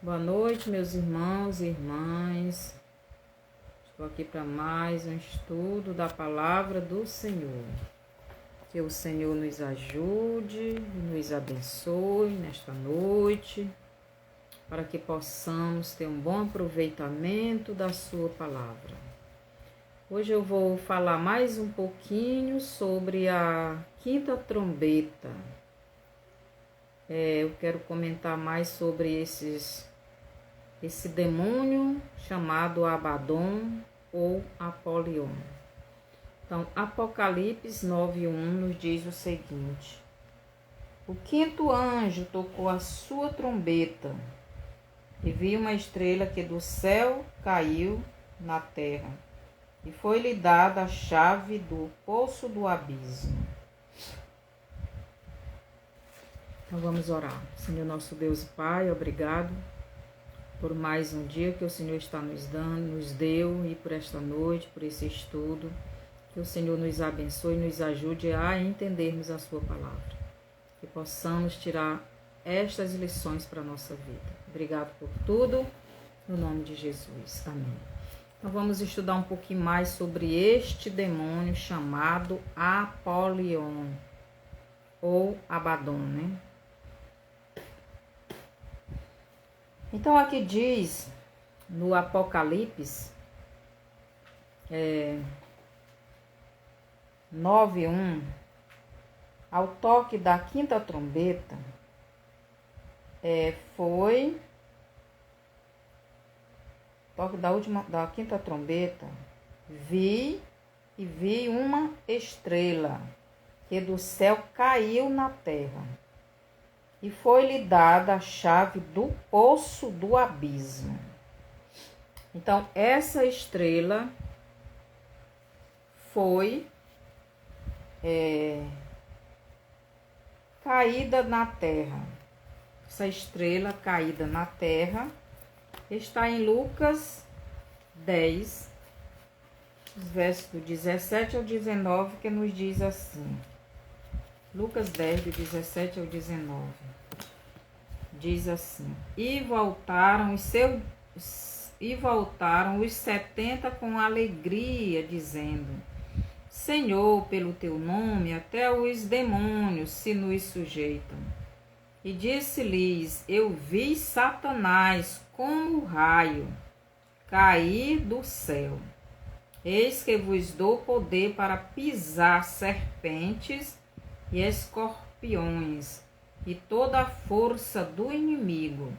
Boa noite, meus irmãos e irmãs. Estou aqui para mais um estudo da palavra do Senhor. Que o Senhor nos ajude, nos abençoe nesta noite, para que possamos ter um bom aproveitamento da sua palavra. Hoje eu vou falar mais um pouquinho sobre a quinta trombeta. Eu quero comentar mais sobre esse demônio chamado Abaddon ou Apolion. Então, Apocalipse 9:1 nos diz o seguinte: o quinto anjo tocou a sua trombeta e vi uma estrela que do céu caiu na terra, e foi-lhe dada a chave do poço do abismo. Então vamos orar. Senhor nosso Deus e Pai, obrigado por mais um dia que o Senhor está nos dando, nos deu, e por esta noite, por esse estudo. Que o Senhor nos abençoe e nos ajude a entendermos a sua palavra. Que possamos tirar estas lições para a nossa vida. Obrigado por tudo, no nome de Jesus. Amém. Então vamos estudar um pouquinho mais sobre este demônio chamado Apolion ou Abaddon, né? Então aqui diz no Apocalipse 9:1, ao toque da quinta trombeta, toque da quinta trombeta, vi uma estrela que do céu caiu na terra, e foi-lhe dada a chave do poço do abismo. Então, essa estrela foi caída na terra. Essa estrela caída na terra está em Lucas 10, os versos do 17 ao 19, que nos diz assim. Lucas 10, do 17 ao 19. Diz assim: E voltaram os 70 com alegria, dizendo: Senhor, pelo teu nome, até os demônios se nos sujeitam. E disse-lhes: Eu vi Satanás como raio cair do céu. Eis que vos dou poder para pisar serpentes e escorpiões, e toda a força do inimigo,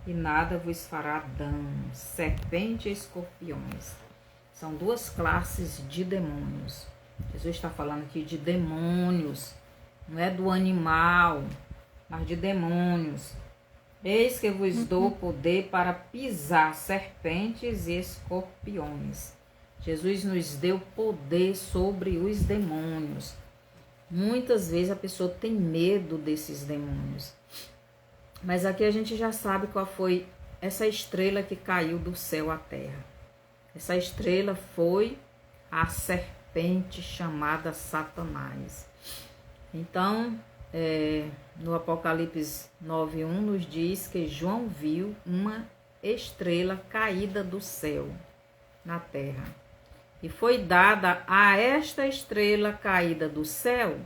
e nada vos fará dano. Serpente e escorpiões são duas classes de demônios. Jesus está falando aqui de demônios, não é do animal, mas de demônios. Eis que vos dou poder para pisar serpentes e escorpiões. Jesus nos deu poder sobre os demônios. Muitas vezes a pessoa tem medo desses demônios. Mas aqui a gente já sabe qual foi essa estrela que caiu do céu à terra. Essa estrela foi a serpente chamada Satanás. Então, no Apocalipse 9:1 nos diz que João viu uma estrela caída do céu na terra. E foi dada a esta estrela caída do céu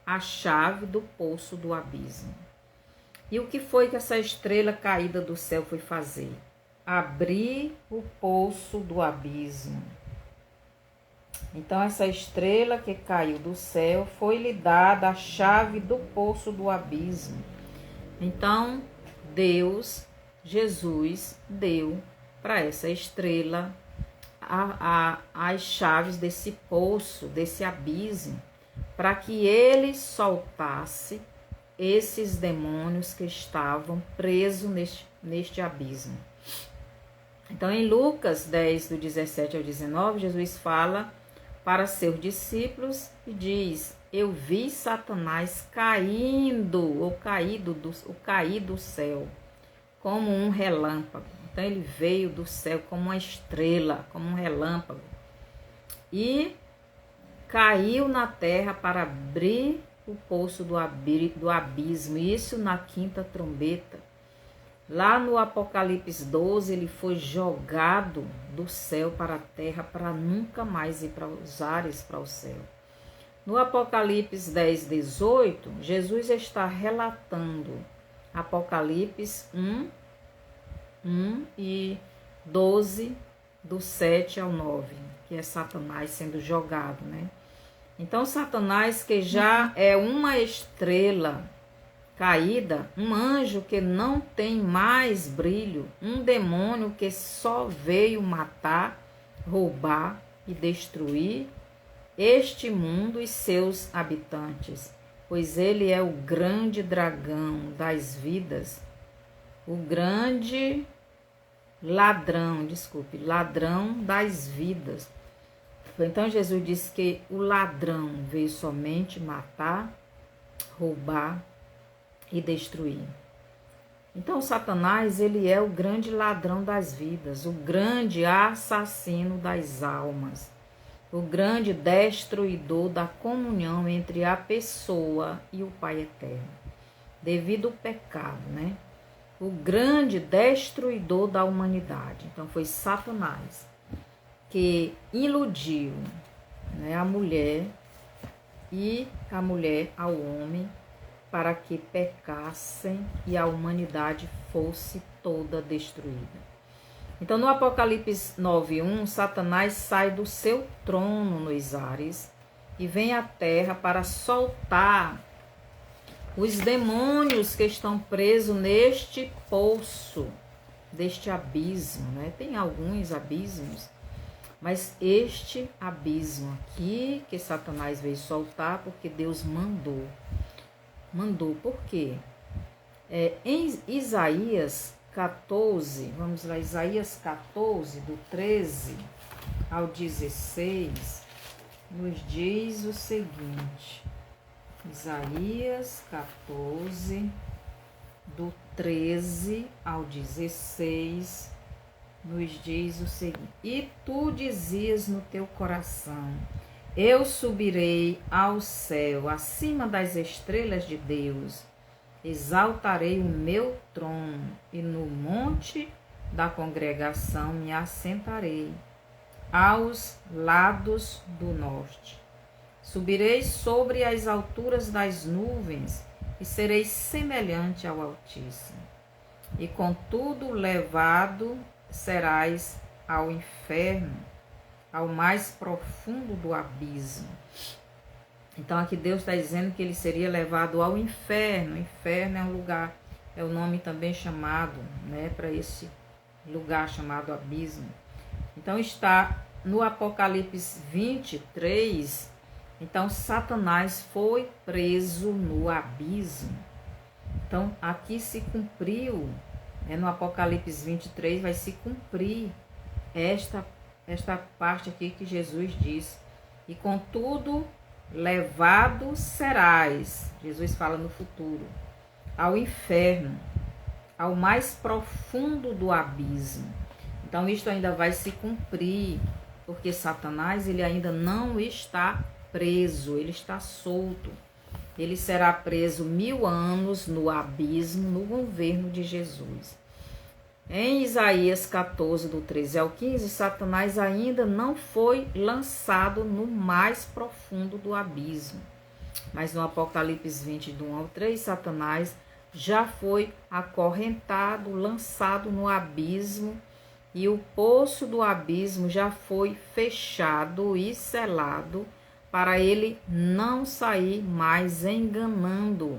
a chave do poço do abismo. E o que foi que essa estrela caída do céu foi fazer? Abrir o poço do abismo. Então, essa estrela que caiu do céu foi-lhe dada a chave do poço do abismo. Então, Jesus, deu para essa estrela as chaves desse poço, desse abismo, para que ele soltasse esses demônios que estavam presos neste abismo. Então, em Lucas 10, do 17 ao 19, Jesus fala para seus discípulos e diz: Eu vi Satanás cair do céu como um relâmpago. Então ele veio do céu como uma estrela, como um relâmpago, e caiu na terra para abrir o poço do abismo. Isso na quinta trombeta. Lá no Apocalipse 12, ele foi jogado do céu para a terra para nunca mais ir para os ares, para o céu. No Apocalipse 10, 18, Jesus está relatando Apocalipse 1 e 12, do 7 ao 9, que é Satanás sendo jogado, né? Então, Satanás, que já é uma estrela caída, um anjo que não tem mais brilho, um demônio que só veio matar, roubar e destruir este mundo e seus habitantes, pois ele é o grande dragão das vidas, o grande ladrão das vidas. Então Jesus disse que o ladrão veio somente matar, roubar e destruir. Então Satanás, ele é o grande ladrão das vidas, o grande assassino das almas, o grande destruidor da comunhão entre a pessoa e o Pai Eterno, devido ao pecado, né? O grande destruidor da humanidade. Então foi Satanás que iludiu, né, a mulher e a mulher ao homem para que pecassem e a humanidade fosse toda destruída. Então, no Apocalipse 9:1, Satanás sai do seu trono nos ares e vem à terra para soltar os demônios que estão presos neste poço, deste abismo, né? Tem alguns abismos, mas este abismo aqui que Satanás veio soltar, porque Deus mandou. Mandou por quê? Em Isaías 14, vamos lá, Isaías 14, do 13 ao 16, nos diz o seguinte. Isaías 14, do 13 ao 16, nos diz o seguinte: E tu dizias no teu coração: eu subirei ao céu, acima das estrelas de Deus, exaltarei o meu trono, e no monte da congregação me assentarei, aos lados do norte. Subirei sobre as alturas das nuvens, e serei semelhante ao Altíssimo. E contudo levado serás ao inferno, ao mais profundo do abismo. Então aqui Deus está dizendo que ele seria levado ao inferno. O inferno é um lugar, é o nome também chamado, né, para esse lugar chamado abismo. Então está no Apocalipse 23, então Satanás foi preso no abismo. Então aqui se cumpriu, no Apocalipse 23 vai se cumprir esta parte aqui que Jesus diz: e contudo levado serás, Jesus fala no futuro, ao inferno, ao mais profundo do abismo. Então isto ainda vai se cumprir, porque Satanás, ele ainda não está preso, ele está solto. Ele será preso 1000 anos no abismo, no governo de Jesus. Em Isaías 14, do 13 ao 15, Satanás ainda não foi lançado no mais profundo do abismo. Mas no Apocalipse 20, do 1 ao 3, Satanás já foi acorrentado, lançado no abismo, e o poço do abismo já foi fechado e selado, para ele não sair mais enganando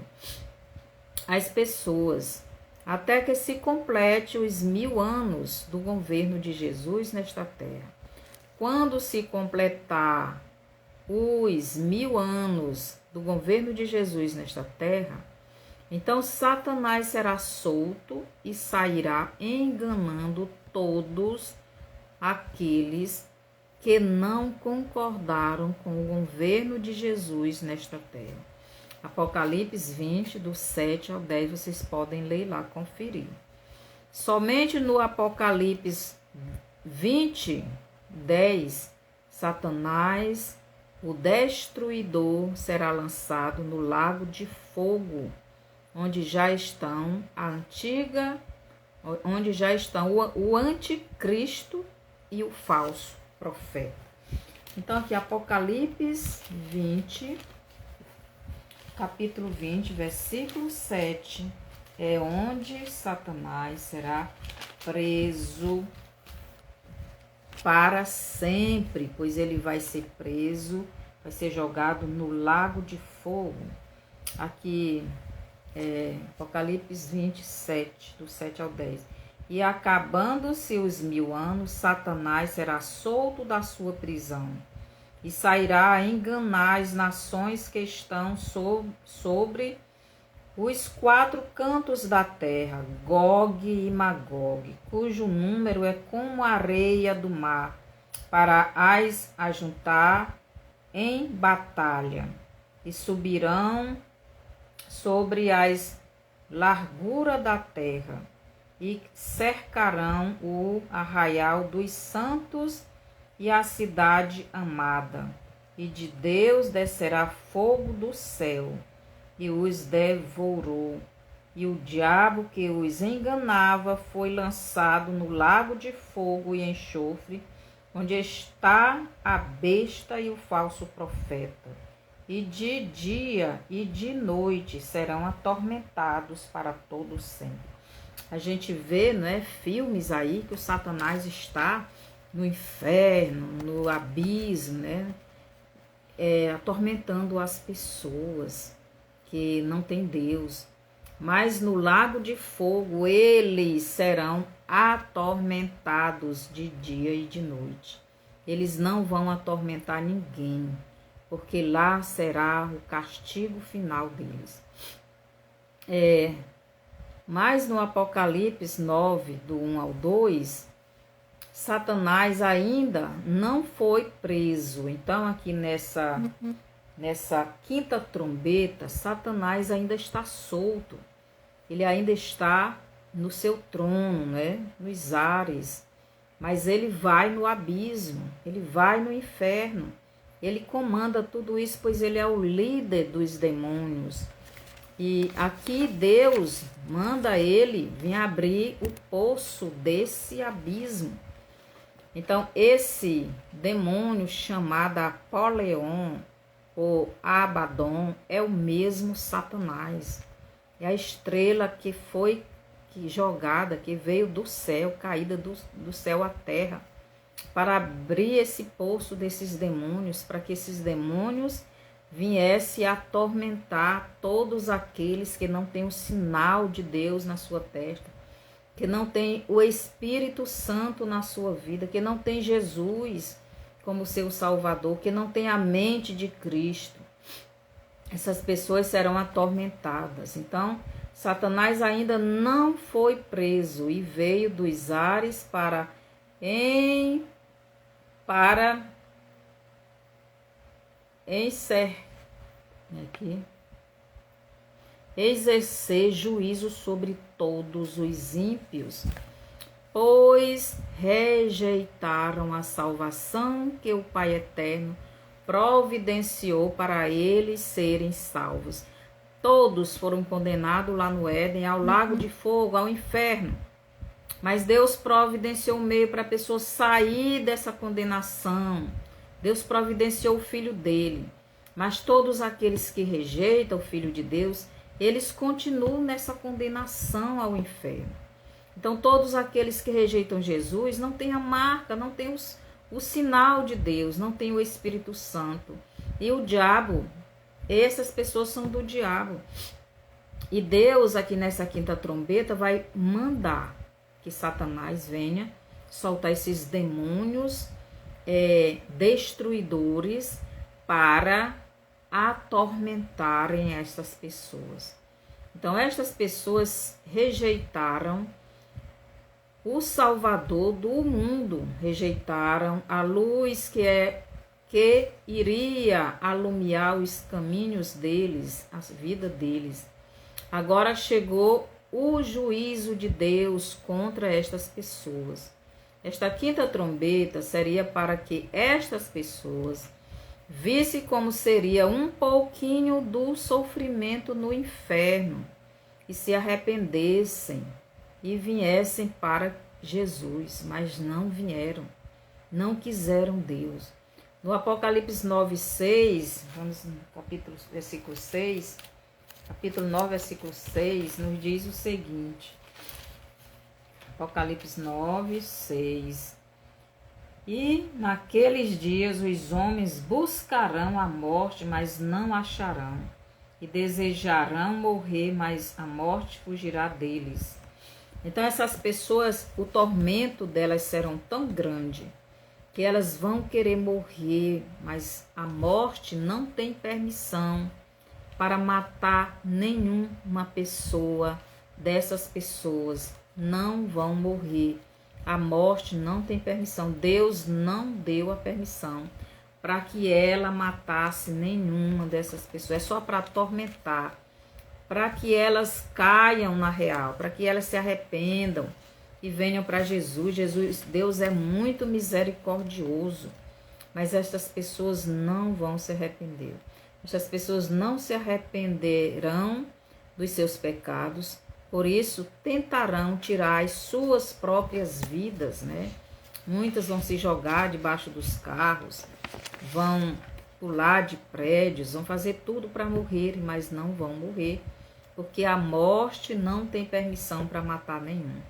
as pessoas, até que se complete os 1000 anos do governo de Jesus nesta terra. Quando se completar os 1000 anos do governo de Jesus nesta terra, então Satanás será solto e sairá enganando todos aqueles que não concordaram com o governo de Jesus nesta terra. Apocalipse 20, do 7 ao 10, vocês podem ler lá, conferir. Somente no Apocalipse 20, 10, Satanás, o destruidor, será lançado no lago de fogo, onde já estão a antiga onde já estão o anticristo e o falso profeta. Então aqui Apocalipse 20, capítulo 20, versículo 7, é onde Satanás será preso para sempre, pois ele vai ser preso, vai ser jogado no lago de fogo. Aqui Apocalipse 27, do 7 ao 10. E acabando-se os 1000 anos, Satanás será solto da sua prisão e sairá a enganar as nações que estão sobre os 4 cantos da terra, Gog e Magog, cujo número é como a areia do mar, para as ajuntar em batalha, e subirão sobre as larguras da terra, e cercarão o arraial dos santos e a cidade amada. E de Deus descerá fogo do céu, e os devorou. E o diabo que os enganava foi lançado no lago de fogo e enxofre, onde está a besta e o falso profeta. E de dia e de noite serão atormentados para todo sempre. A gente vê, né, filmes aí que o Satanás está no inferno, no abismo, né, atormentando as pessoas que não têm Deus. Mas no lago de fogo eles serão atormentados de dia e de noite. Eles não vão atormentar ninguém, porque lá será o castigo final deles. Mas no Apocalipse 9, do 1 ao 2, Satanás ainda não foi preso. Então aqui nessa quinta trombeta, Satanás ainda está solto. Ele ainda está no seu trono, né? Nos ares. Mas ele vai no abismo, ele vai no inferno. Ele comanda tudo isso, pois ele é o líder dos demônios. E aqui Deus manda ele vir abrir o poço desse abismo. Então, esse demônio chamado Apoleon ou Abaddon é o mesmo Satanás. É a estrela que foi jogada, que veio do céu, caída do céu à terra, para abrir esse poço desses demônios, para que esses demônios viessem atormentar todos aqueles que não têm o sinal de Deus na sua testa, que não tem o Espírito Santo na sua vida, que não tem Jesus como seu Salvador, que não tem a mente de Cristo. Essas pessoas serão atormentadas. Então, Satanás ainda não foi preso e veio dos ares para exercer juízo sobre todos os ímpios, pois rejeitaram a salvação que o Pai Eterno providenciou para eles serem salvos. Todos foram condenados lá no Éden, ao lago de fogo, ao inferno. Mas Deus providenciou um meio para a pessoa sair dessa condenação. Deus providenciou o Filho dele. Mas todos aqueles que rejeitam o Filho de Deus, eles continuam nessa condenação ao inferno. Então, todos aqueles que rejeitam Jesus não têm a marca, não têm o sinal de Deus, não têm o Espírito Santo. E o diabo, essas pessoas são do diabo. E Deus, aqui nessa quinta trombeta, vai mandar que Satanás venha soltar esses demônios destruidores para atormentarem estas pessoas. Então, estas pessoas rejeitaram o Salvador do mundo, rejeitaram a luz que iria alumiar os caminhos deles, a vida deles. Agora chegou o juízo de Deus contra estas pessoas. Esta quinta trombeta seria para que estas pessoas visse como seria um pouquinho do sofrimento no inferno e se arrependessem e viessem para Jesus, mas não vieram, não quiseram Deus. No Apocalipse 9:6, vamos no versículo 6, capítulo 9, versículo 6, nos diz o seguinte, Apocalipse 9:6. E naqueles dias os homens buscarão a morte, mas não acharão, e desejarão morrer, mas a morte fugirá deles. Então essas pessoas, o tormento delas será tão grande, que elas vão querer morrer, mas a morte não tem permissão para matar nenhuma pessoa. Dessas pessoas não vão morrer. A morte não tem permissão. Deus não deu a permissão para que ela matasse nenhuma dessas pessoas. É só para atormentar, para que elas caiam na real, para que elas se arrependam e venham para Jesus. Deus é muito misericordioso, mas estas pessoas não vão se arrepender. Estas pessoas não se arrependerão dos seus pecados, por isso tentarão tirar as suas próprias vidas, né? Muitas vão se jogar debaixo dos carros, vão pular de prédios, vão fazer tudo para morrer, mas não vão morrer, porque a morte não tem permissão para matar nenhum.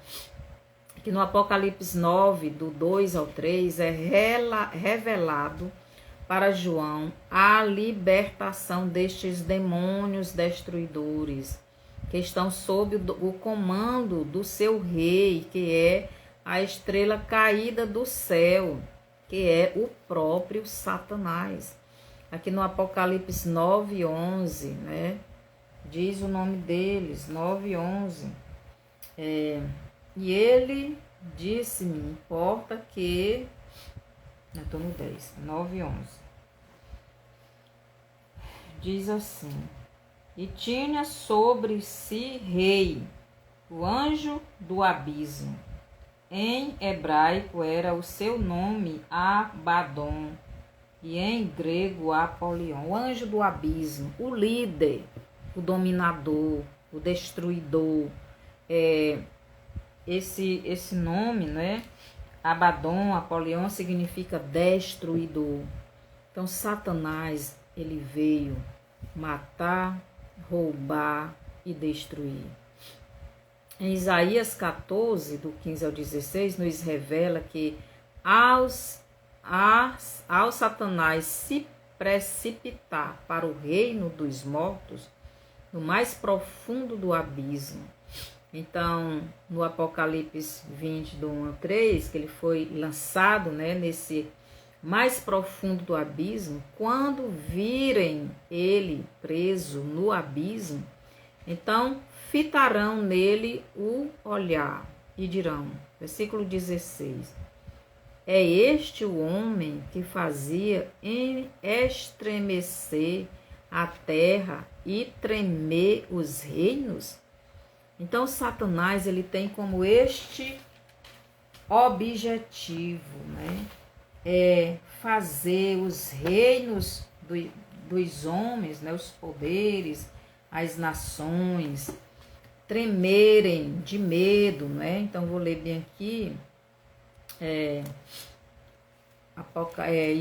Que no Apocalipse 9, do 2 ao 3, é revelado para João a libertação destes demônios destruidores, que estão sob o comando do seu rei, que é a estrela caída do céu, que é o próprio Satanás. Aqui no Apocalipse 9:11, né, diz o nome deles, 9:11. E ele disse-me, importa que... Eu estou no 10, 9:11. Diz assim: e tinha sobre si rei, o anjo do abismo. Em hebraico era o seu nome Abaddon, e em grego Apolion. O anjo do abismo, o líder, o dominador, o destruidor. Esse nome, né? Abaddon, Apolion, significa destruidor. Então Satanás, ele veio matar, roubar e destruir. Em Isaías 14, do 15 ao 16, nos revela que ao Satanás se precipitar para o reino dos mortos, no mais profundo do abismo. Então, no Apocalipse 20, do 1 ao 3, que ele foi lançado, né, nesse mais profundo do abismo, quando virem ele preso no abismo, então fitarão nele o olhar e dirão, versículo 16, é este o homem que fazia estremecer a terra e tremer os reinos? Então Satanás, ele tem como este objetivo, né? É fazer os reinos dos homens, né, os poderes, as nações, tremerem de medo, né? Então, vou ler bem aqui,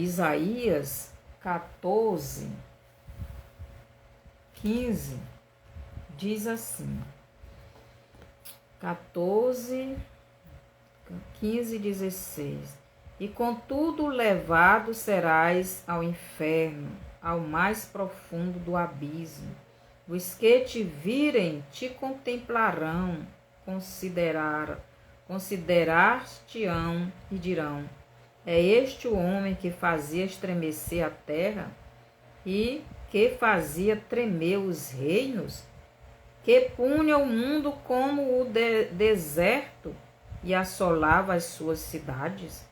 Isaías 14, 15, diz assim, 14, 15 e 16, e contudo levado serás ao inferno, ao mais profundo do abismo. Os que te virem te contemplarão, considerar-te-ão e dirão, é este o homem que fazia estremecer a terra e que fazia tremer os reinos, que punha o mundo como o deserto e assolava as suas cidades,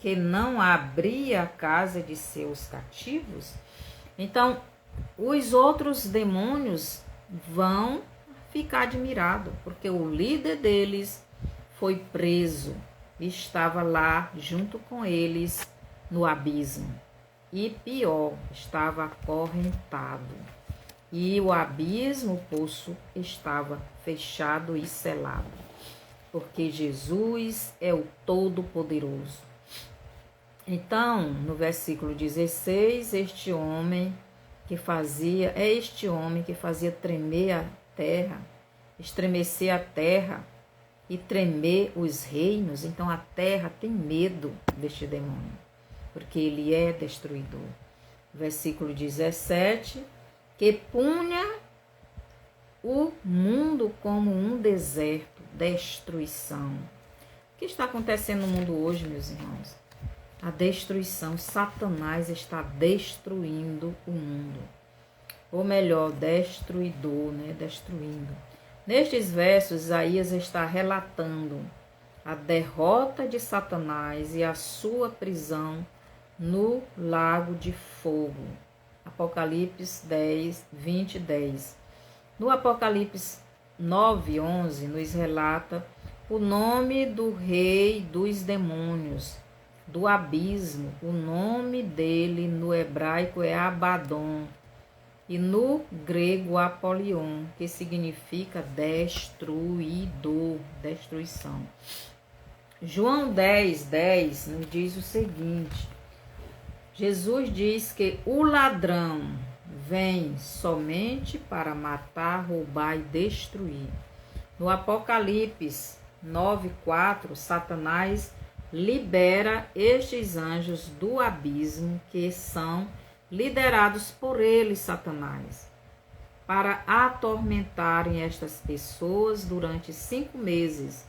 que não abria a casa de seus cativos? Então, os outros demônios vão ficar admirados, porque o líder deles foi preso, estava lá junto com eles no abismo. E pior, estava acorrentado. E o abismo, o poço, estava fechado e selado. porque Jesus é o Todo-Poderoso. Então, no versículo 16, este homem que fazia tremer a terra, estremecer a terra e tremer os reinos. Então a terra tem medo deste demônio, porque ele é destruidor. Versículo 17, que punha o mundo como um deserto, destruição. O que está acontecendo no mundo hoje, meus irmãos? A destruição. Satanás está destruindo o mundo. Ou melhor, destruidor, né? Destruindo. Nestes versos, Isaías está relatando a derrota de Satanás e a sua prisão no lago de fogo. Apocalipse 10, 20 e 10. No Apocalipse 9, 11, nos relata o nome do rei dos demônios, do abismo. O nome dele no hebraico é Abaddon e no grego Apolion, que significa destruidor, destruição. João 10, 10 nos diz o seguinte: Jesus diz que o ladrão vem somente para matar, roubar e destruir. No Apocalipse 9:4, Satanás libera estes anjos do abismo, que são liderados por ele, Satanás, para atormentarem estas pessoas durante 5 meses.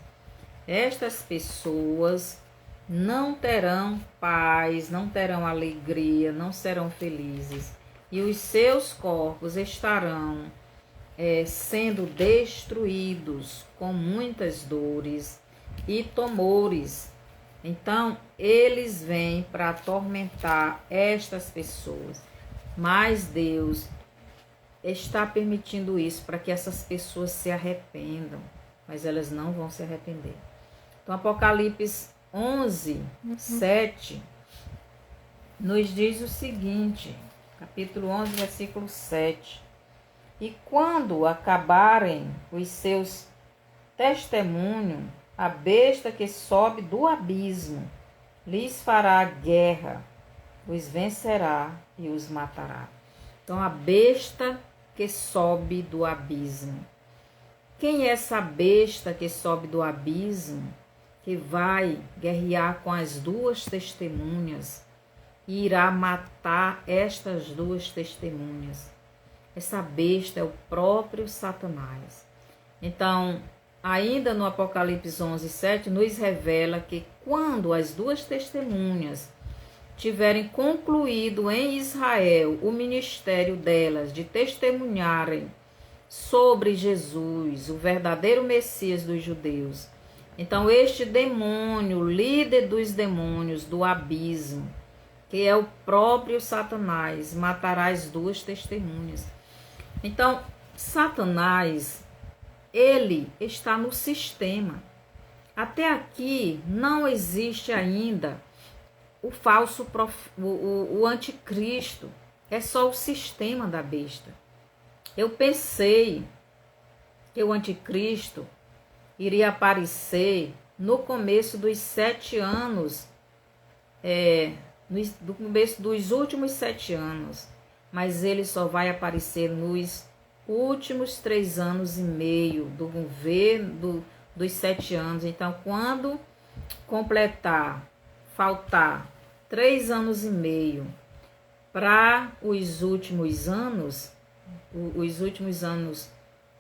Estas pessoas não terão paz, não terão alegria, não serão felizes. E os seus corpos estarão sendo destruídos com muitas dores e tumores. Então, eles vêm para atormentar estas pessoas. Mas Deus está permitindo isso para que essas pessoas se arrependam. Mas elas não vão se arrepender. Então, Apocalipse 11, 7, nos diz o seguinte, capítulo 11, versículo 7. E quando acabarem os seus testemunhos, a besta que sobe do abismo lhes fará guerra, os vencerá e os matará. Então, a besta que sobe do abismo. Quem é essa besta que sobe do abismo, que vai guerrear com as 2 testemunhas e irá matar estas 2 testemunhas? Essa besta é o próprio Satanás. Então, ainda no Apocalipse 11, 7, nos revela que quando as 2 testemunhas tiverem concluído em Israel o ministério delas de testemunharem sobre Jesus, o verdadeiro Messias dos judeus, então este demônio, líder dos demônios do abismo, que é o próprio Satanás, matará as 2 testemunhas. Então, Satanás, ele está no sistema. Até aqui não existe ainda o falso, o anticristo. É só o sistema da besta. Eu pensei que o anticristo iria aparecer no começo dos 7 anos, no começo dos últimos 7 anos, mas ele só vai aparecer nos últimos 3 anos e meio do governo dos 7 anos. Então, quando faltar 3 anos e meio para os últimos anos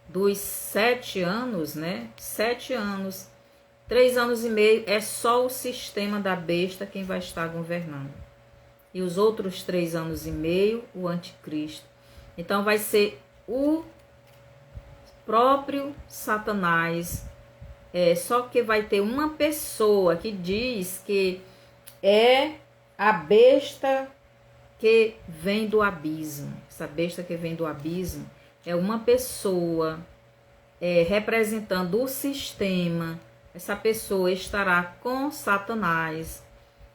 dos 7 anos, né? 7 anos, 3 anos e meio é só o sistema da besta quem vai estar governando. E os outros 3 anos e meio, o anticristo. Então vai ser o próprio Satanás. Só que vai ter uma pessoa que diz que é a besta que vem do abismo. Essa besta que vem do abismo é uma pessoa representando o sistema. Essa pessoa estará com Satanás.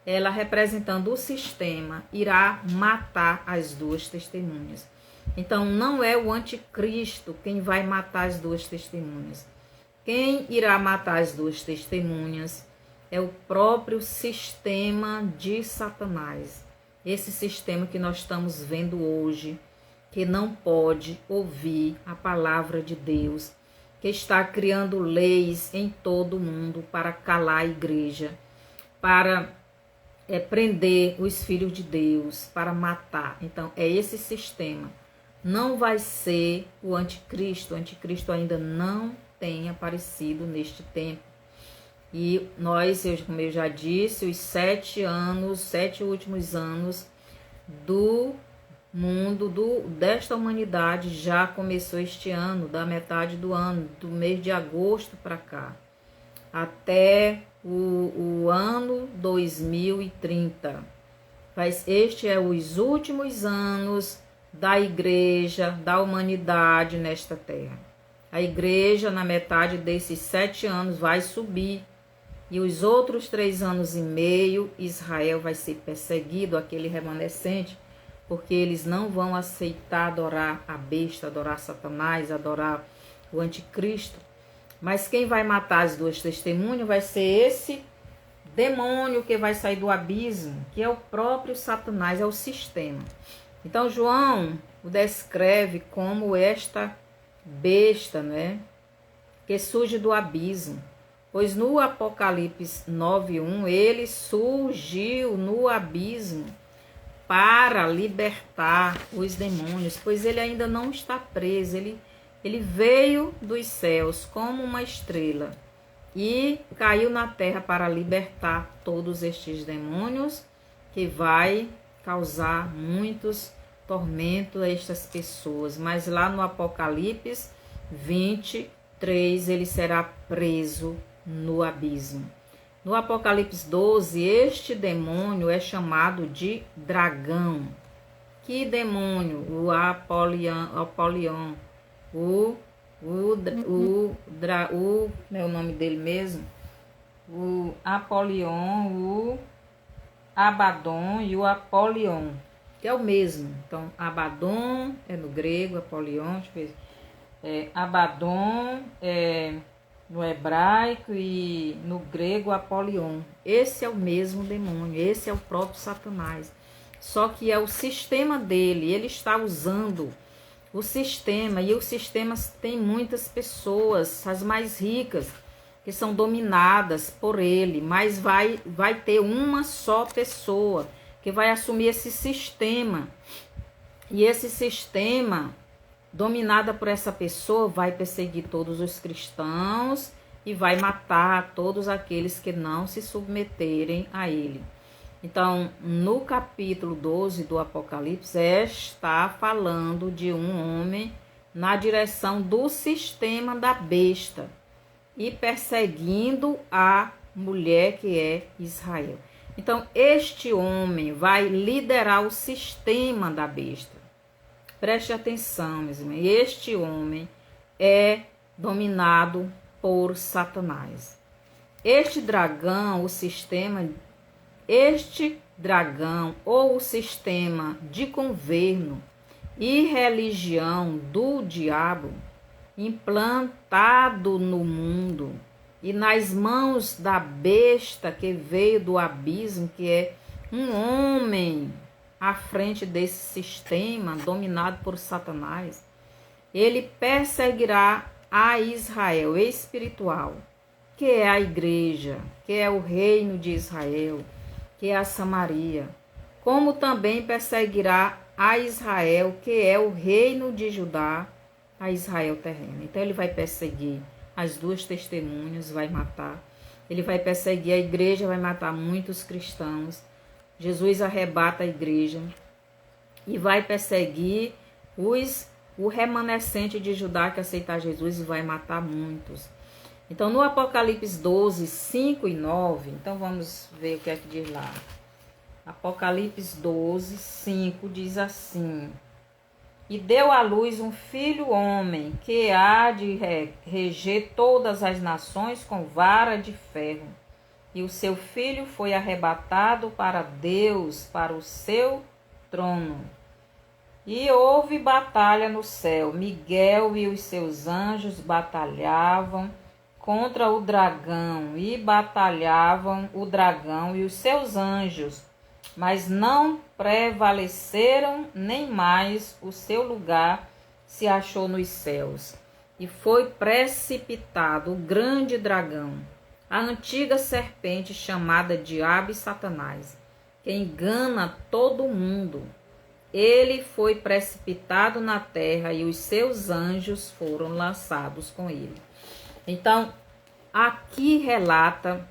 Ela, representando o sistema, irá matar as 2 testemunhas. Então, não é o anticristo quem vai matar as 2 testemunhas. Quem irá matar as duas testemunhas é o próprio sistema de Satanás. Esse sistema que nós estamos vendo hoje, que não pode ouvir a palavra de Deus, que está criando leis em todo o mundo para calar a igreja, para prender os filhos de Deus, para matar. Então, é esse sistema. Não vai ser o anticristo. O anticristo ainda não tem aparecido neste tempo. E nós, como eu já disse, os 7 últimos anos do mundo, desta humanidade já começou este ano, da metade do ano, do mês de agosto para cá, até o ano 2030. Este é os últimos anos da igreja, da humanidade nesta terra. A igreja, na metade desses 7 anos, vai subir. E os outros 3 anos e meio, Israel vai ser perseguido, aquele remanescente, porque eles não vão aceitar adorar a besta, adorar Satanás, adorar o anticristo. Mas quem vai matar as duas testemunhas vai ser esse demônio que vai sair do abismo, que é o próprio Satanás, é o sistema. Então João o descreve como esta besta, né, que surge do abismo. Pois no Apocalipse 9:1, ele surgiu no abismo para libertar os demônios, pois ele ainda não está preso, ele veio dos céus como uma estrela e caiu na terra para libertar todos estes demônios, que vai causar muitos tormentos a estas pessoas. Mas lá no Apocalipse 23, ele será preso no abismo. No Apocalipse 12, este demônio é chamado de dragão. Que demônio? O Apolion. É o nome dele mesmo? O Apolion, o Abaddon e o Apolion, que é o mesmo. Então, Abaddon é no grego, Apolion, deixa eu ver. Abaddon é no hebraico e no grego Apolion. Esse é o mesmo demônio, esse é o próprio Satanás. Só que é o sistema dele, ele está usando o sistema, e o sistema tem muitas pessoas, as mais ricas, que são dominadas por ele, mas vai ter uma só pessoa que vai assumir esse sistema. E esse sistema, dominada por essa pessoa, vai perseguir todos os cristãos e vai matar todos aqueles que não se submeterem a ele. Então, no capítulo 12 do Apocalipse, está falando de um homem na direção do sistema da besta e perseguindo a mulher que é Israel. Então, este homem vai liderar o sistema da besta. Preste atenção, meus irmãos. Este homem é dominado por Satanás. Este dragão ou o sistema de governo e religião do diabo, implantado no mundo e nas mãos da besta que veio do abismo, que é um homem à frente desse sistema dominado por Satanás, ele perseguirá a Israel espiritual, que é a igreja, que é o reino de Israel, que é a Samaria, como também perseguirá a Israel, que é o reino de Judá, a Israel terrena. Então ele vai perseguir as duas testemunhas, vai matar. Ele vai perseguir a igreja, vai matar muitos cristãos. Jesus arrebata a igreja e vai perseguir o remanescente de Judá que aceitar Jesus e vai matar muitos. Então, no Apocalipse 12, 5 e 9, então vamos ver o que é que diz lá. Apocalipse 12, 5 diz assim: E deu à luz um filho homem, que há de reger todas as nações com vara de ferro. E o seu filho foi arrebatado para Deus, para o seu trono. E houve batalha no céu. Miguel e os seus anjos batalhavam contra o dragão e batalhavam o dragão e os seus anjos, mas não prevaleceram, nem mais o seu lugar se achou nos céus. E foi precipitado o grande dragão, a antiga serpente chamada Diabo e Satanás, que engana todo mundo. Ele foi precipitado na terra e os seus anjos foram lançados com ele. Então, aqui relata,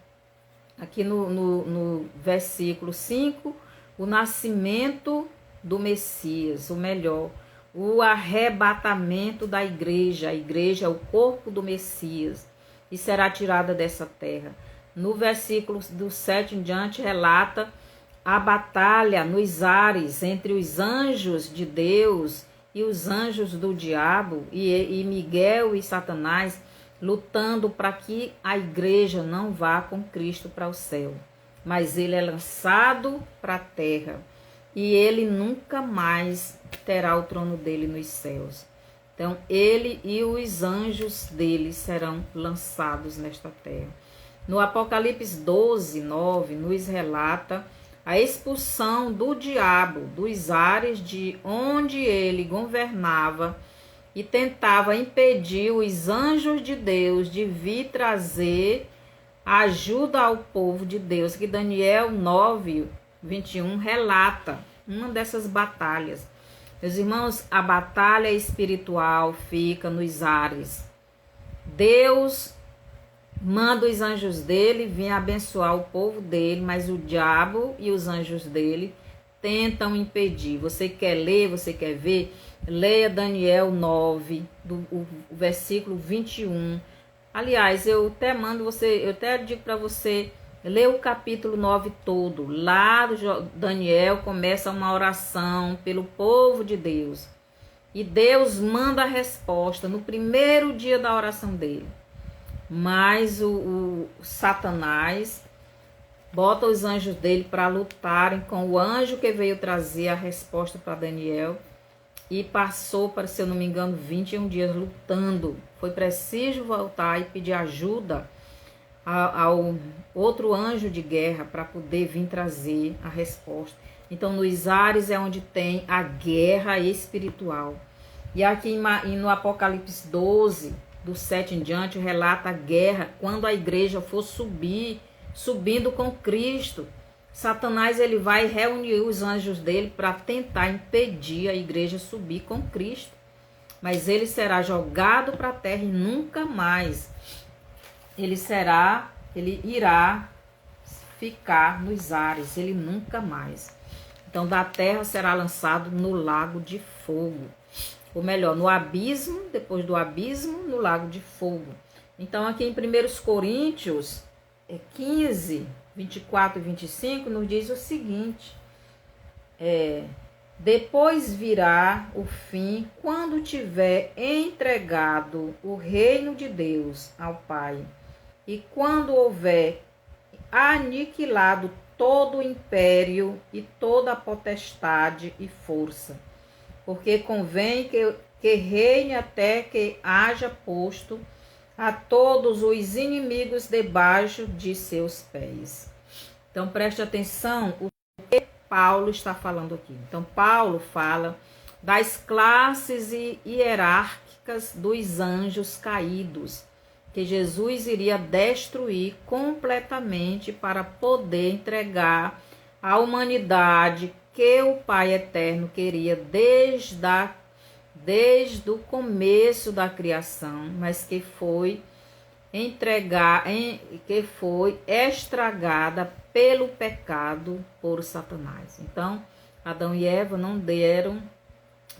aqui no versículo 5, o nascimento do Messias, o melhor, o arrebatamento da igreja. A igreja é o corpo do Messias e será tirada dessa terra. No versículo do 7 em diante, relata a batalha nos ares entre os anjos de Deus e os anjos do diabo, e Miguel e Satanás lutando para que a igreja não vá com Cristo para o céu. Mas ele é lançado para a terra e ele nunca mais terá o trono dele nos céus. Então, ele e os anjos dele serão lançados nesta terra. No Apocalipse 12, 9, nos relata a expulsão do diabo dos ares de onde ele governava e tentava impedir os anjos de Deus de vir trazer ajuda ao povo de Deus, que Daniel 9, 21 relata uma dessas batalhas. Meus irmãos, a batalha espiritual fica nos ares. Deus manda os anjos dele vir abençoar o povo dele, mas o diabo e os anjos dele tentam impedir. Você quer ler, você quer ver? Leia Daniel 9, o versículo 21. Aliás, eu até mando você, eu até digo para você, ler o capítulo 9 todo. Lá Daniel começa uma oração pelo povo de Deus. E Deus manda a resposta no primeiro dia da oração dele. Mas o Satanás bota os anjos dele para lutarem com o anjo que veio trazer a resposta para Daniel. E passou, para, se eu não me engano, 21 dias lutando. Foi preciso voltar e pedir ajuda ao outro anjo de guerra para poder vir trazer a resposta. Então, nos ares é onde tem a guerra espiritual. E aqui no Apocalipse 12, do 7 em diante, relata a guerra quando a igreja for subindo com Cristo. Satanás ele vai reunir os anjos dele para tentar impedir a igreja subir com Cristo. Mas ele será jogado para a terra e nunca mais ele irá ficar nos ares, ele nunca mais. Então da terra será lançado no lago de fogo. Ou melhor, no abismo, depois do abismo, no lago de fogo. Então aqui em 1 Coríntios 15, 24 e 25, nos diz o seguinte: depois virá o fim, quando tiver entregado o reino de Deus ao Pai, e quando houver aniquilado todo o império e toda a potestade e força, porque convém que reine até que haja posto a todos os inimigos debaixo de seus pés. Então preste atenção o que Paulo está falando aqui. Então Paulo fala das classes hierárquicas dos anjos caídos, que Jesus iria destruir completamente para poder entregar à humanidade que o Pai Eterno queria desde o começo da criação, mas que foi estragada pelo pecado por Satanás. Então, Adão e Eva não deram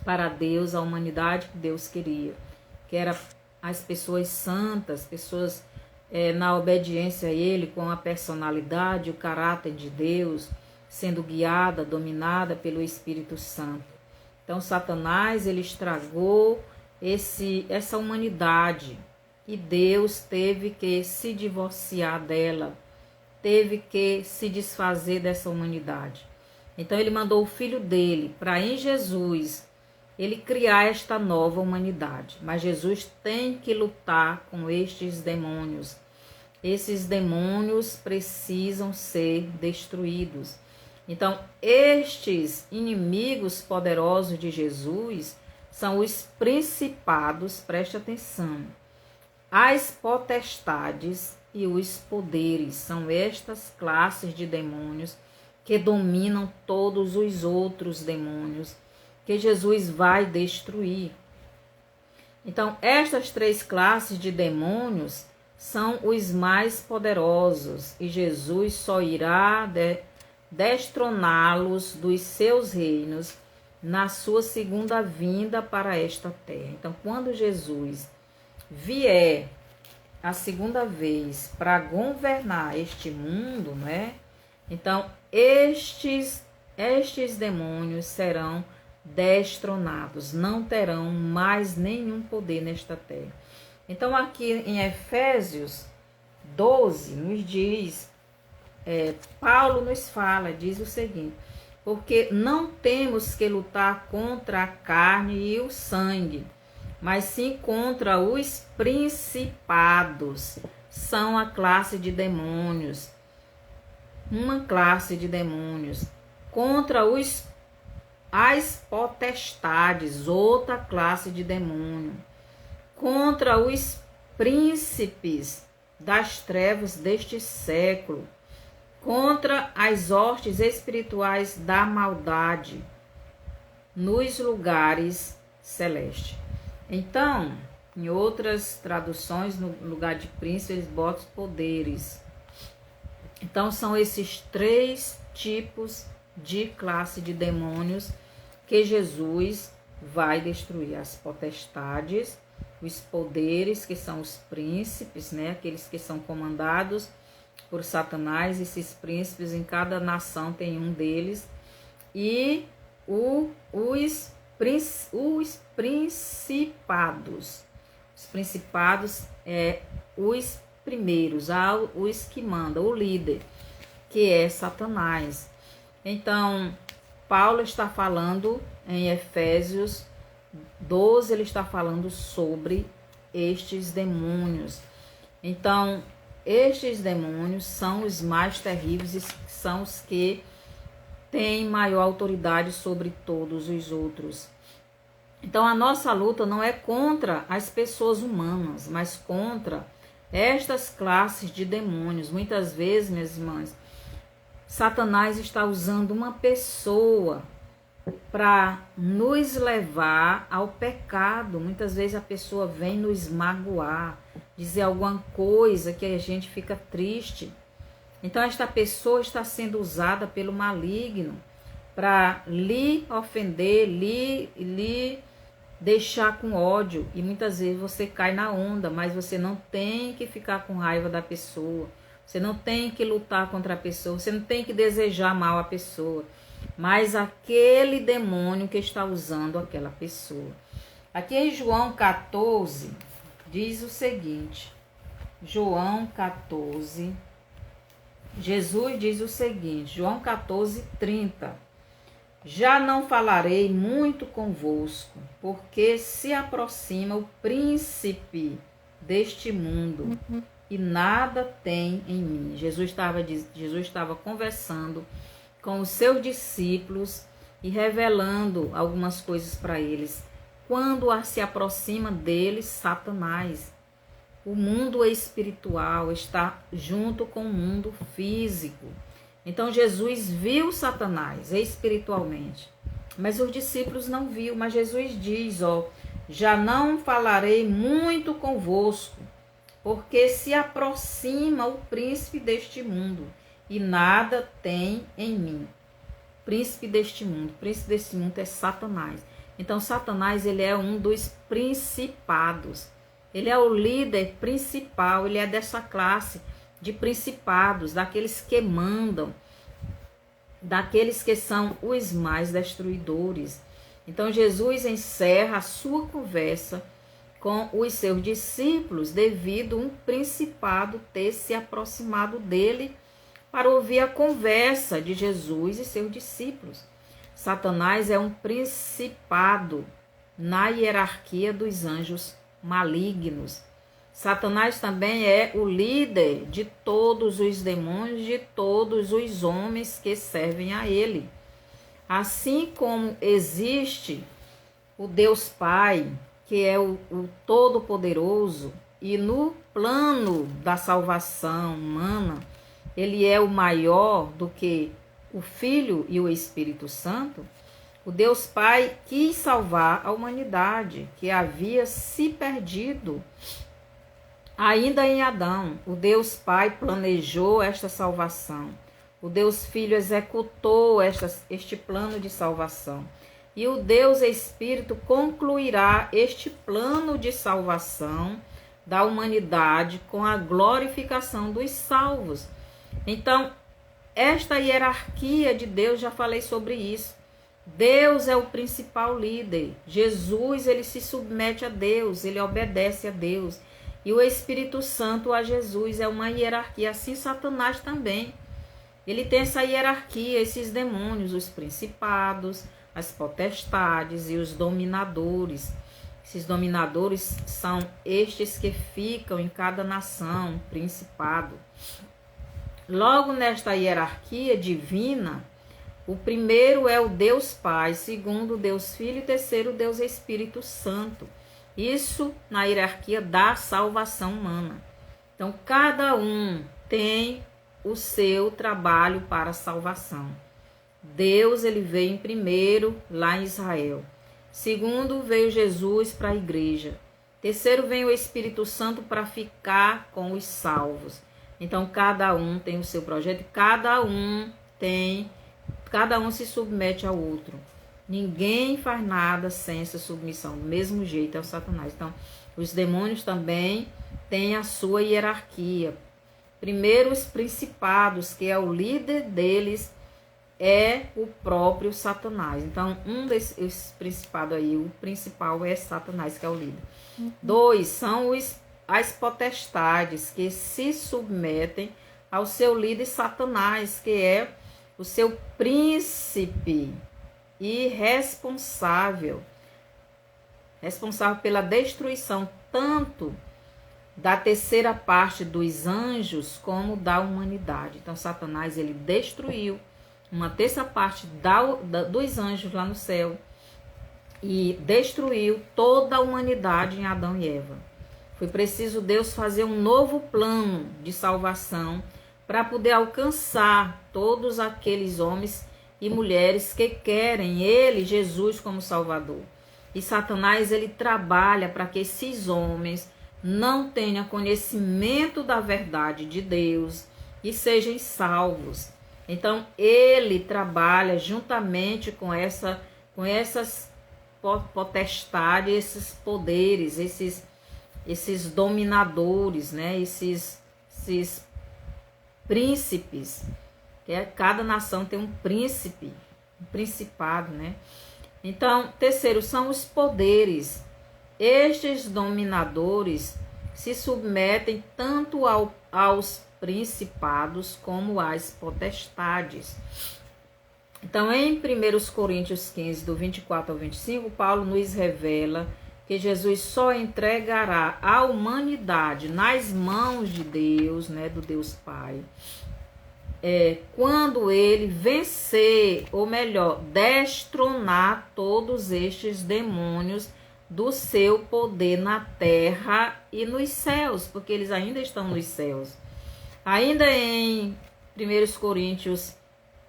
para Deus a humanidade que Deus queria, que era as pessoas santas, pessoas na obediência a Ele, com a personalidade, o caráter de Deus, sendo guiada, dominada pelo Espírito Santo. Então, Satanás, ele estragou essa humanidade e Deus teve que se divorciar dela, teve que se desfazer dessa humanidade. Então, ele mandou o Filho dele para, em Jesus, ele criar esta nova humanidade. Mas Jesus tem que lutar com estes demônios. Esses demônios precisam ser destruídos. Então, estes inimigos poderosos de Jesus são os principados, preste atenção, as potestades e os poderes. São estas classes de demônios que dominam todos os outros demônios que Jesus vai destruir. Então, estas três classes de demônios são os mais poderosos e Jesus só irá destroná-los dos seus reinos na sua segunda vinda para esta terra. Então, quando Jesus vier a segunda vez para governar este mundo, né? Então, estes demônios serão destronados, não terão mais nenhum poder nesta terra. Então, aqui em Efésios 12, nos diz, Paulo nos fala, diz o seguinte: porque não temos que lutar contra a carne e o sangue, mas sim contra os principados. São a classe de demônios, uma classe de demônios, contra as potestades, outra classe de demônio, contra os príncipes das trevas deste século, contra as hostes espirituais da maldade nos lugares celestes. Então, em outras traduções, no lugar de príncipe, eles botam poderes. Então, são esses três tipos de classe de demônios que Jesus vai destruir: as potestades, os poderes, que são os príncipes, né? Aqueles que são comandados por Satanás. Esses príncipes, em cada nação tem um deles, e os principados. Os principados os primeiros, os que mandam, o líder, que é Satanás. Então, Paulo está falando em Efésios 12, ele está falando sobre estes demônios. Então, estes demônios são os mais terríveis e são os que têm maior autoridade sobre todos os outros. Então, a nossa luta não é contra as pessoas humanas, mas contra estas classes de demônios. Muitas vezes, minhas irmãs, Satanás está usando uma pessoa para nos levar ao pecado. Muitas vezes a pessoa vem nos magoar, dizer alguma coisa que a gente fica triste. Então, esta pessoa está sendo usada pelo maligno para lhe ofender, lhe deixar com ódio. E muitas vezes você cai na onda, mas você não tem que ficar com raiva da pessoa. Você não tem que lutar contra a pessoa, você não tem que desejar mal à pessoa, mas aquele demônio que está usando aquela pessoa. Aqui em João 14, diz o seguinte, João 14, Jesus diz o seguinte, João 14, 30, já não falarei muito convosco, porque se aproxima o príncipe deste mundo, e nada tem em mim. Jesus estava conversando com os seus discípulos e revelando algumas coisas para eles. Quando se aproxima deles Satanás, o mundo espiritual está junto com o mundo físico. Então Jesus viu Satanás espiritualmente, mas os discípulos não viu. Mas Jesus diz, já não falarei muito convosco, porque se aproxima o príncipe deste mundo, e nada tem em mim. Príncipe deste mundo é Satanás. Então, Satanás, ele é um dos principados. Ele é o líder principal, ele é dessa classe de principados, daqueles que mandam, daqueles que são os mais destruidores. Então, Jesus encerra a sua conversa com os seus discípulos, devido a um principado ter se aproximado dele para ouvir a conversa de Jesus e seus discípulos. Satanás é um principado na hierarquia dos anjos malignos. Satanás também é o líder de todos os demônios, de todos os homens que servem a ele. Assim como existe o Deus Pai, que é o Todo-Poderoso, e no plano da salvação humana, ele é o maior do que o Filho e o Espírito Santo. O Deus Pai quis salvar a humanidade que havia se perdido. Ainda em Adão, o Deus Pai planejou esta salvação. O Deus Filho executou este plano de salvação. E o Deus Espírito concluirá este plano de salvação da humanidade com a glorificação dos salvos. Então, esta hierarquia de Deus, já falei sobre isso. Deus é o principal líder. Jesus, ele se submete a Deus, ele obedece a Deus. E o Espírito Santo a Jesus, é uma hierarquia. Assim Satanás também. Ele tem essa hierarquia, esses demônios, os principados, as potestades e os dominadores. Esses dominadores são estes que ficam em cada nação, principado. Logo nesta hierarquia divina, o primeiro é o Deus Pai, segundo o Deus Filho e terceiro o Deus Espírito Santo. Isso na hierarquia da salvação humana. Então, cada um tem o seu trabalho para a salvação. Deus, ele veio em primeiro lá em Israel. Segundo, veio Jesus para a igreja. Terceiro, vem o Espírito Santo para ficar com os salvos. Então, cada um tem o seu projeto, cada um se submete ao outro. Ninguém faz nada sem essa submissão, do mesmo jeito é o Satanás. Então, os demônios também têm a sua hierarquia. Primeiro, os principados, que é o líder deles, é o próprio Satanás. Então, um desses principados aí, o principal é Satanás, que é o líder. 2, são as potestades, que se submetem ao seu líder Satanás, que é o seu príncipe e responsável pela destruição tanto da terceira parte dos anjos como da humanidade. Então, Satanás, ele destruiu uma terça parte dos anjos lá no céu e destruiu toda a humanidade em Adão e Eva. Foi preciso Deus fazer um novo plano de salvação para poder alcançar todos aqueles homens e mulheres que querem ele, Jesus, como Salvador. E Satanás, ele trabalha para que esses homens não tenham conhecimento da verdade de Deus e sejam salvos. Então, ele trabalha juntamente com essas potestades, esses poderes, esses dominadores, né? Esses príncipes. Cada nação tem um príncipe, um principado, né? Então, terceiro, são os poderes. Estes dominadores se submetem tanto aos principados como às potestades. Então, em 1 Coríntios 15, do 24 ao 25, Paulo nos revela que Jesus só entregará a humanidade nas mãos de Deus, né, do Deus Pai, quando ele vencer, ou melhor, destronar todos estes demônios do seu poder na terra e nos céus, porque eles ainda estão nos céus. Ainda em 1 Coríntios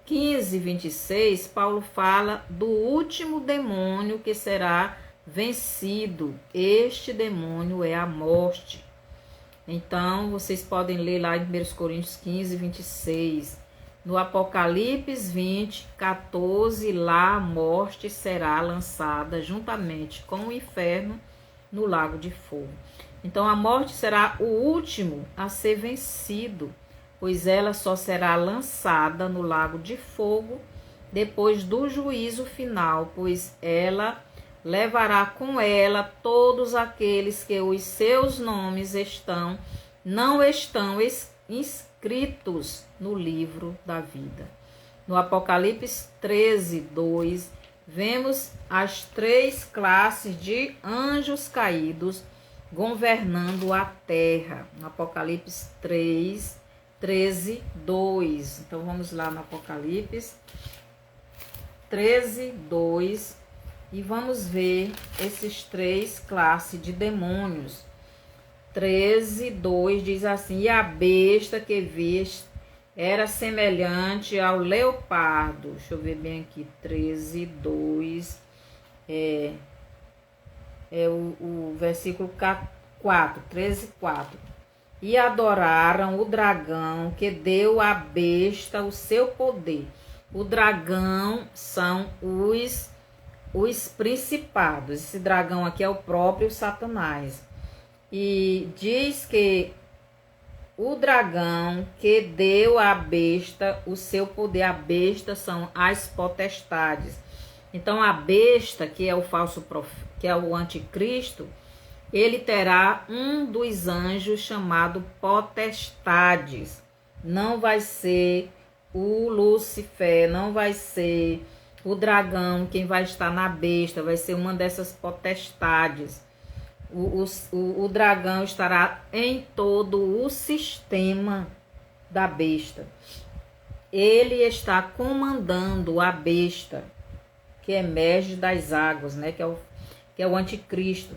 15, 26, Paulo fala do último demônio que será vencido. Este demônio é a morte. Então, vocês podem ler lá em 1 Coríntios 15, 26. No Apocalipse 20, 14, lá a morte será lançada juntamente com o inferno no lago de fogo. Então, a morte será o último a ser vencido, pois ela só será lançada no lago de fogo depois do juízo final, pois ela levará com ela todos aqueles que os seus nomes não estão escritos no livro da vida. No Apocalipse 13, 2, vemos as 3 classes de anjos caídos governando a terra. No Apocalipse 3, 13, 2. Então vamos lá no Apocalipse 13, 2 e vamos ver esses 3 classes de demônios. 13, 2 diz assim: e a besta que viste era semelhante ao leopardo. Deixa eu ver bem aqui. 13, 2 é o versículo 4. 13, 4. E adoraram o dragão que deu à besta o seu poder. O dragão são os principados. Esse dragão aqui é o próprio Satanás. E diz que o dragão que deu à besta o seu poder. A besta são as potestades. Então a besta, que é o falso profeta, que é o anticristo, ele terá um dos anjos chamado potestades. Não vai ser o Lúcifer, não vai ser o dragão quem vai estar na besta, vai ser uma dessas potestades. O dragão estará em todo o sistema da besta. Ele está comandando a besta, que emerge das águas, né? que é o anticristo.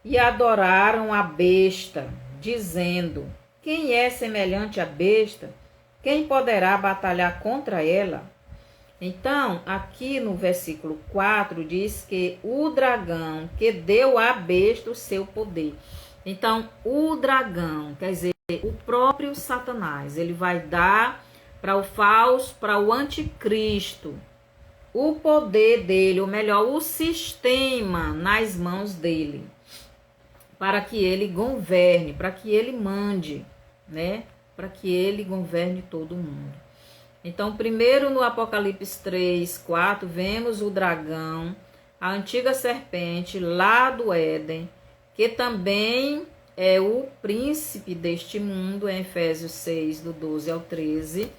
E adoraram a besta, dizendo: quem é semelhante à besta? Quem poderá batalhar contra ela? Então, aqui no versículo 4 diz que o dragão que deu à besta o seu poder. Então, o dragão, quer dizer, o próprio Satanás, ele vai dar para o falso, para o anticristo, o poder dele, ou melhor, o sistema nas mãos dele, para que ele governe, para que ele mande, né? Para que ele governe todo mundo. Então, primeiro no Apocalipse 3, 4, vemos o dragão, a antiga serpente lá do Éden, que também é o príncipe deste mundo, em Efésios 6, do 12 ao 13.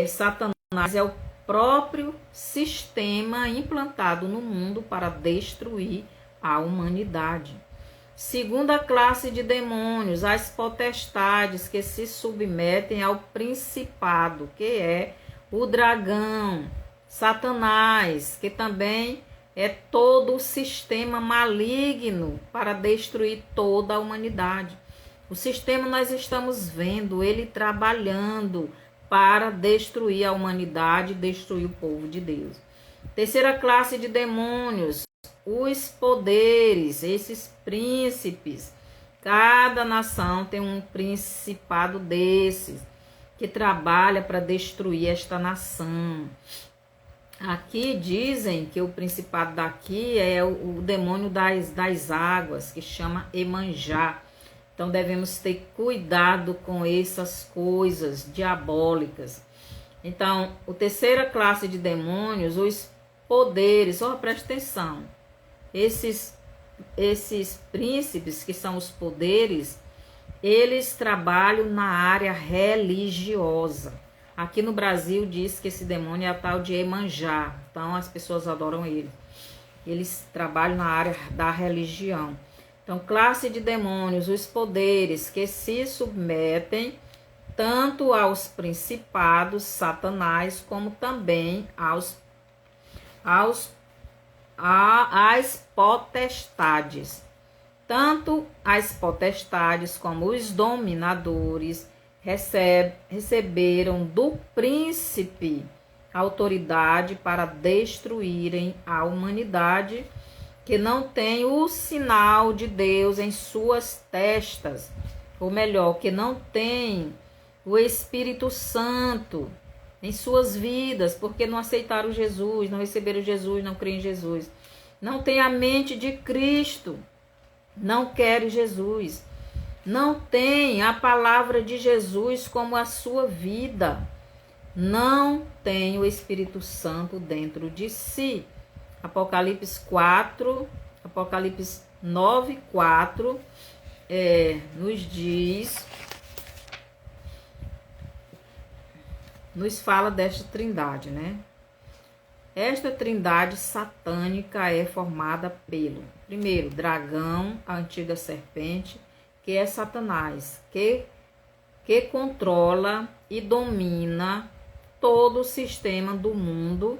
Satanás é o próprio sistema implantado no mundo para destruir a humanidade. Segunda classe de demônios, as potestades que se submetem ao principado, que é o dragão, Satanás, que também é todo o sistema maligno para destruir toda a humanidade. O sistema nós estamos vendo ele trabalhando para destruir a humanidade, destruir o povo de Deus. Terceira classe de demônios, os poderes, esses príncipes. Cada nação tem um principado desses que trabalha para destruir esta nação. Aqui dizem que o principado daqui é o demônio das águas, que chama Emanjá. Então devemos ter cuidado com essas coisas diabólicas. Então, a terceira classe de demônios, os poderes, preste atenção. Esses príncipes, que são os poderes, eles trabalham na área religiosa. Aqui no Brasil diz que esse demônio é a tal de Emanjá. Então as pessoas adoram ele. Eles trabalham na área da religião. Então, classe de demônios, os poderes que se submetem tanto aos principados, Satanás, como também às potestades. Tanto as potestades como os dominadores receberam do príncipe autoridade para destruírem a humanidade que não tem o sinal de Deus em suas testas, ou melhor, que não tem o Espírito Santo em suas vidas, porque não aceitaram Jesus, não receberam Jesus, não creem em Jesus. Não tem a mente de Cristo, não querem Jesus. Não tem a palavra de Jesus como a sua vida. Não tem o Espírito Santo dentro de si. Apocalipse 9, 4, nos diz, nos fala desta trindade, né? Esta trindade satânica é formada pelo, primeiro, dragão, a antiga serpente, que é Satanás, que controla e domina todo o sistema do mundo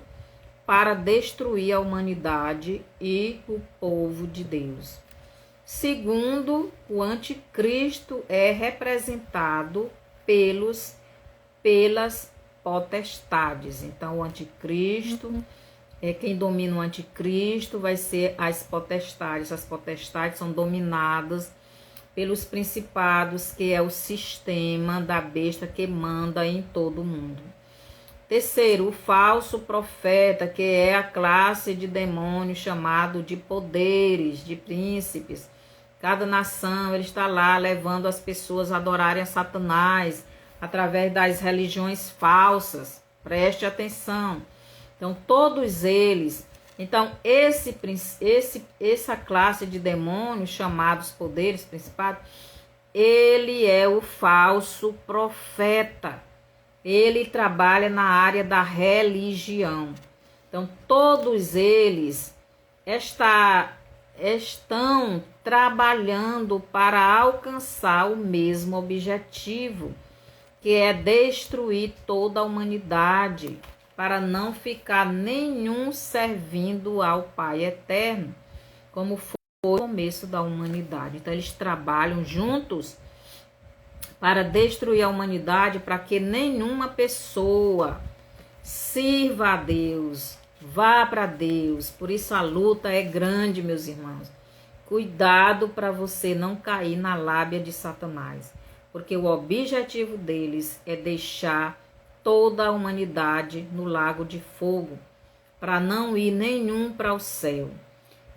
para destruir a humanidade e o povo de Deus. Segundo, o anticristo é representado pelas potestades. Então, o anticristo, quem domina o anticristo vai ser as potestades. As potestades são dominadas pelos principados, que é o sistema da besta que manda em todo o mundo. Terceiro, o falso profeta, que é a classe de demônios chamado de poderes, de príncipes. Cada nação, ele está lá levando as pessoas a adorarem a Satanás através das religiões falsas. Preste atenção. Então, todos eles. Então, essa classe de demônios chamados poderes, principados, ele é o falso profeta. Ele trabalha na área da religião. Então, todos eles estão trabalhando para alcançar o mesmo objetivo, que é destruir toda a humanidade, para não ficar nenhum servindo ao Pai Eterno, como foi o começo da humanidade. Então, eles trabalham juntos para destruir a humanidade, para que nenhuma pessoa sirva a Deus, vá para Deus. Por isso a luta é grande, meus irmãos. Cuidado para você não cair na lábia de Satanás, porque o objetivo deles é deixar toda a humanidade no lago de fogo, para não ir nenhum para o céu.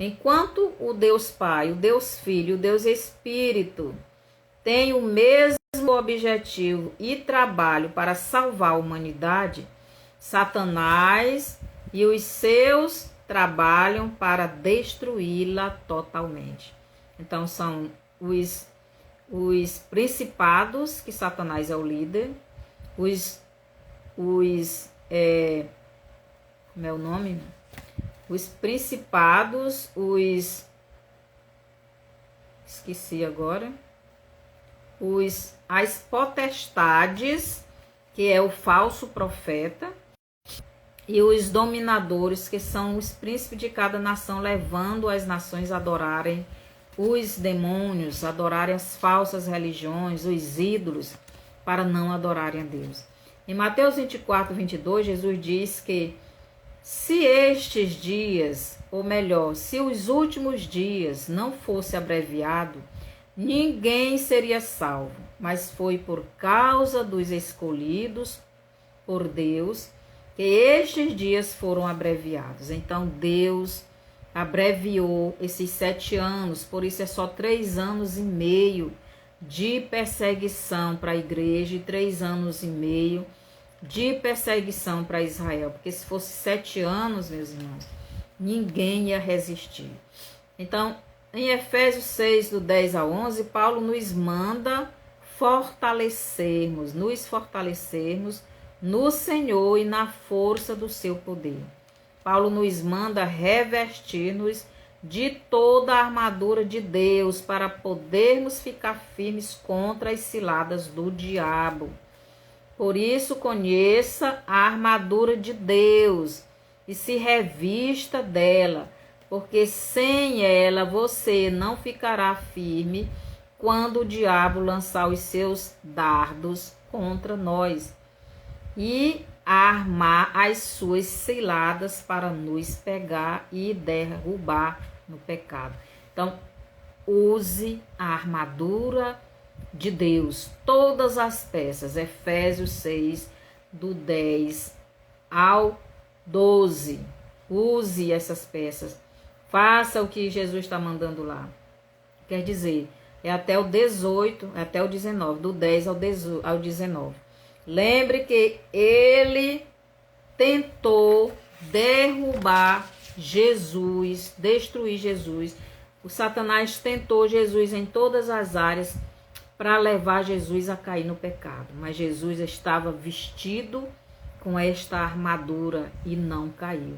Enquanto o Deus Pai, o Deus Filho, o Deus Espírito tem o mesmo objetivo e trabalho para salvar a humanidade, Satanás e os seus trabalham para destruí-la totalmente. Então são os principados, que Satanás é o líder, como é o nome? Os principados, esqueci agora. As potestades, que é o falso profeta, e os dominadores, que são os príncipes de cada nação, levando as nações a adorarem os demônios, adorarem as falsas religiões, os ídolos, para não adorarem a Deus. Em Mateus 24, 22, Jesus diz que se estes dias, ou melhor, se os últimos dias não fosse abreviado, ninguém seria salvo, mas foi por causa dos escolhidos por Deus que estes dias foram abreviados. Então Deus abreviou esses 7 anos, por isso é só 3 anos e meio de perseguição para a igreja e 3 anos e meio de perseguição para Israel, porque se fosse 7 anos, meus irmãos, ninguém ia resistir. Então, em Efésios 6, do 10 ao 11, Paulo nos manda nos fortalecermos no Senhor e na força do seu poder. Paulo nos manda revestir-nos de toda a armadura de Deus para podermos ficar firmes contra as ciladas do diabo. Por isso, conheça a armadura de Deus e se revista dela, porque sem ela você não ficará firme quando o diabo lançar os seus dardos contra nós e armar as suas ciladas para nos pegar e derrubar no pecado. Então, use a armadura de Deus, todas as peças. Efésios 6, do 10 ao 12. Use essas peças. Faça o que Jesus está mandando lá. Quer dizer, é até o 18, até o 19, do 10 ao 19. Lembre que ele tentou derrubar Jesus, destruir Jesus. O Satanás tentou Jesus em todas as áreas para levar Jesus a cair no pecado. Mas Jesus estava vestido com esta armadura e não caiu.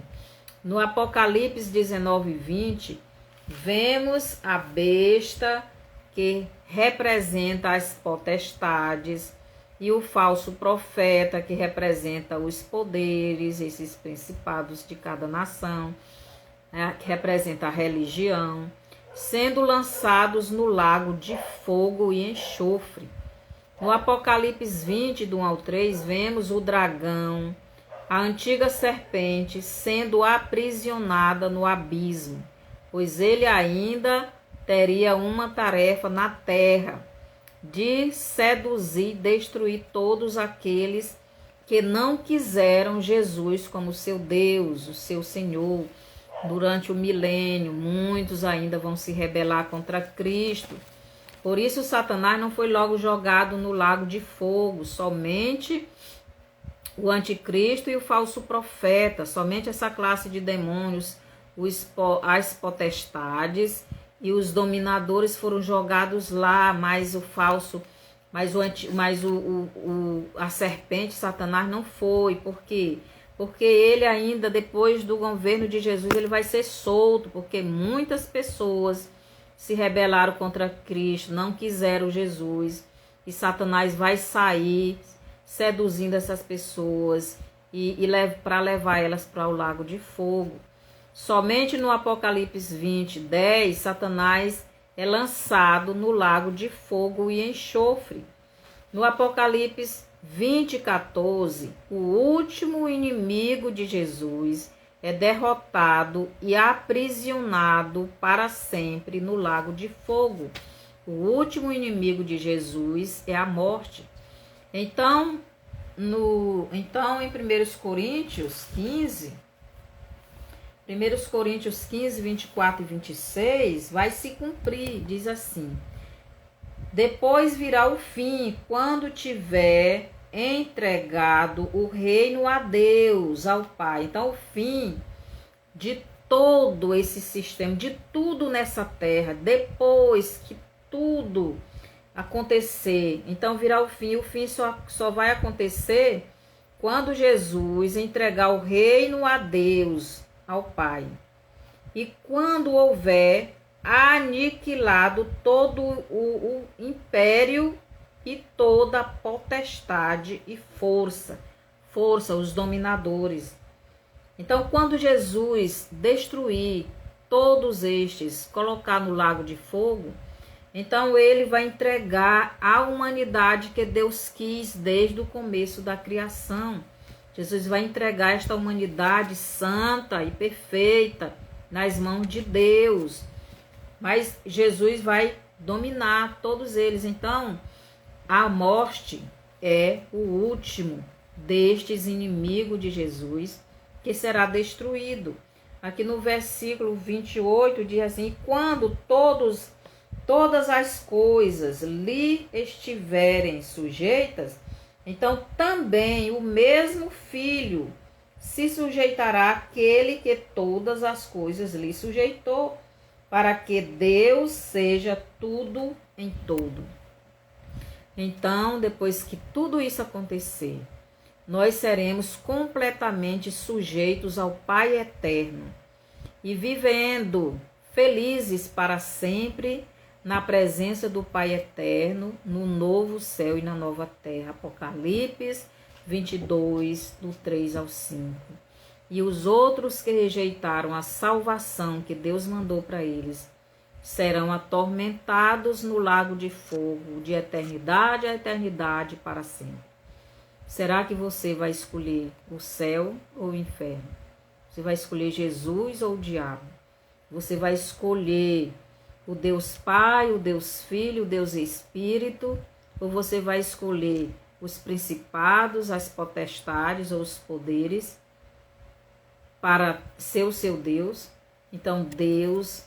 No Apocalipse 19:20, vemos a besta que representa as potestades e o falso profeta que representa os poderes, esses principados de cada nação, né, que representa a religião, sendo lançados no lago de fogo e enxofre. No Apocalipse 20, do 1 ao 3, vemos o dragão, a antiga serpente, sendo aprisionada no abismo, pois ele ainda teria uma tarefa na terra, de seduzir e destruir todos aqueles que não quiseram Jesus como seu Deus, o seu Senhor. Durante o milênio, muitos ainda vão se rebelar contra Cristo. Por isso, Satanás não foi logo jogado no lago de fogo, somente o anticristo e o falso profeta, somente essa classe de demônios, as potestades e os dominadores foram jogados lá, mas o falso, a serpente, Satanás, não foi. Por quê? Porque ele ainda, depois do governo de Jesus, ele vai ser solto, porque muitas pessoas se rebelaram contra Cristo, não quiseram Jesus, e Satanás vai sair seduzindo essas pessoas para levar elas para o lago de fogo. Somente no Apocalipse 20:10, Satanás é lançado no lago de fogo e enxofre. No Apocalipse 20:14, o último inimigo de Jesus é derrotado e aprisionado para sempre no lago de fogo. O último inimigo de Jesus é a morte. Então, em 1 Coríntios 15, 24 e 26, vai se cumprir, diz assim: depois virá o fim, quando tiver entregado o reino a Deus, ao Pai. Então, o fim de todo esse sistema, de tudo nessa terra, depois que tudo acontecer, então virá o fim. O fim só vai acontecer quando Jesus entregar o reino a Deus, ao Pai. E quando houver aniquilado todo o império e toda a potestade e força, os dominadores. Então, quando Jesus destruir todos estes, colocar no lago de fogo, então ele vai entregar a humanidade que Deus quis desde o começo da criação. Jesus vai entregar esta humanidade santa e perfeita nas mãos de Deus. Mas Jesus vai dominar todos eles. Então, a morte é o último destes inimigos de Jesus que será destruído. Aqui no versículo 28 diz assim: quando todas as coisas lhe estiverem sujeitas, então também o mesmo Filho se sujeitará àquele que todas as coisas lhe sujeitou, para que Deus seja tudo em todo. Então, depois que tudo isso acontecer, nós seremos completamente sujeitos ao Pai eterno e vivendo felizes para sempre na presença do Pai eterno, no novo céu e na nova terra. Apocalipse 22, do 3 ao 5. E os outros que rejeitaram a salvação que Deus mandou para eles serão atormentados no lago de fogo, de eternidade a eternidade para sempre. Será que você vai escolher o céu ou o inferno? Você vai escolher Jesus ou o diabo? Você vai escolher o Deus Pai, o Deus Filho, o Deus Espírito? Ou você vai escolher os principados, as potestades ou os poderes para ser o seu Deus? Então Deus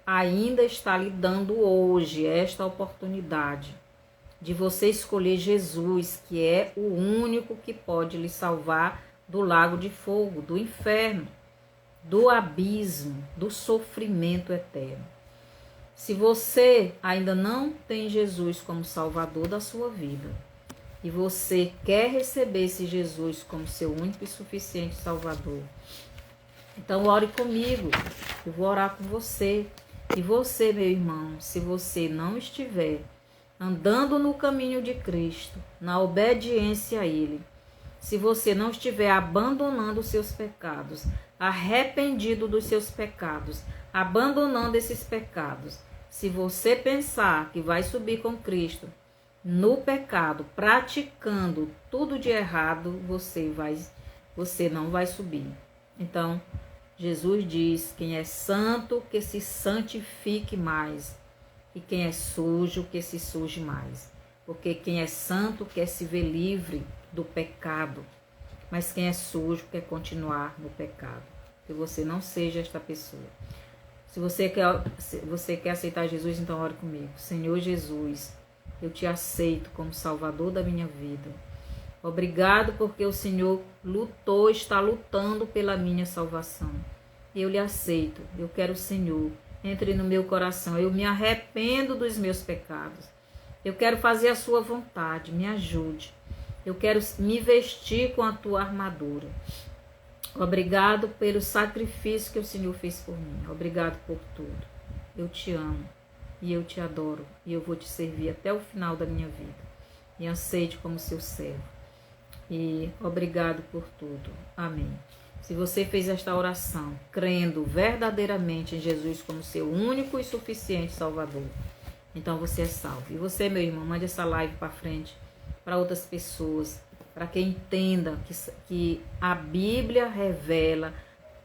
ainda está lhe dando hoje esta oportunidade de você escolher Jesus, que é o único que pode lhe salvar do lago de fogo, do inferno, do abismo, do sofrimento eterno. Se você ainda não tem Jesus como Salvador da sua vida, e você quer receber esse Jesus como seu único e suficiente Salvador, então ore comigo, eu vou orar com você. E você, meu irmão, se você não estiver andando no caminho de Cristo, na obediência a Ele, se você não estiver abandonando os seus pecados, arrependido dos seus pecados, abandonando esses pecados, se você pensar que vai subir com Cristo no pecado, praticando tudo de errado, você não vai subir. Então, Jesus diz: quem é santo, que se santifique mais, e quem é sujo, que se suje mais. Porque quem é santo quer se ver livre do pecado, mas quem é sujo quer continuar no pecado. Que você não seja esta pessoa. Se você quer aceitar Jesus, então ore comigo. Senhor Jesus, eu te aceito como Salvador da minha vida. Obrigado porque o Senhor está lutando pela minha salvação. Eu lhe aceito, eu quero o Senhor, entre no meu coração. Eu me arrependo dos meus pecados. Eu quero fazer a sua vontade, me ajude. Eu quero me vestir com a tua armadura. Obrigado pelo sacrifício que o Senhor fez por mim. Obrigado por tudo. Eu te amo e eu te adoro e eu vou te servir até o final da minha vida. Me aceite como seu servo. E obrigado por tudo. Amém. Se você fez esta oração crendo verdadeiramente em Jesus como seu único e suficiente Salvador, então você é salvo. E você, meu irmão, mande essa live para frente para outras pessoas, para que entenda que a Bíblia revela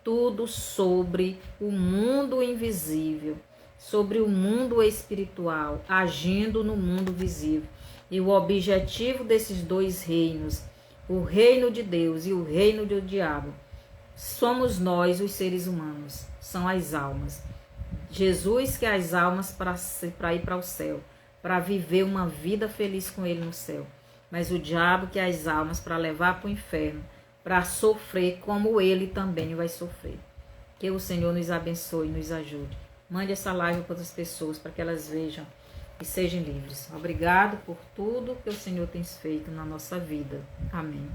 tudo sobre o mundo invisível, sobre o mundo espiritual, agindo no mundo visível. E o objetivo desses dois reinos, o reino de Deus e o reino do diabo, somos nós, os seres humanos, são as almas. Jesus quer as almas para ir para o céu, para viver uma vida feliz com Ele no céu. Mas o diabo quer as almas para levar para o inferno, para sofrer como Ele também vai sofrer. Que o Senhor nos abençoe e nos ajude. Mande essa live para outras pessoas, para que elas vejam e sejam livres. Obrigado por tudo que o Senhor tem feito na nossa vida. Amém.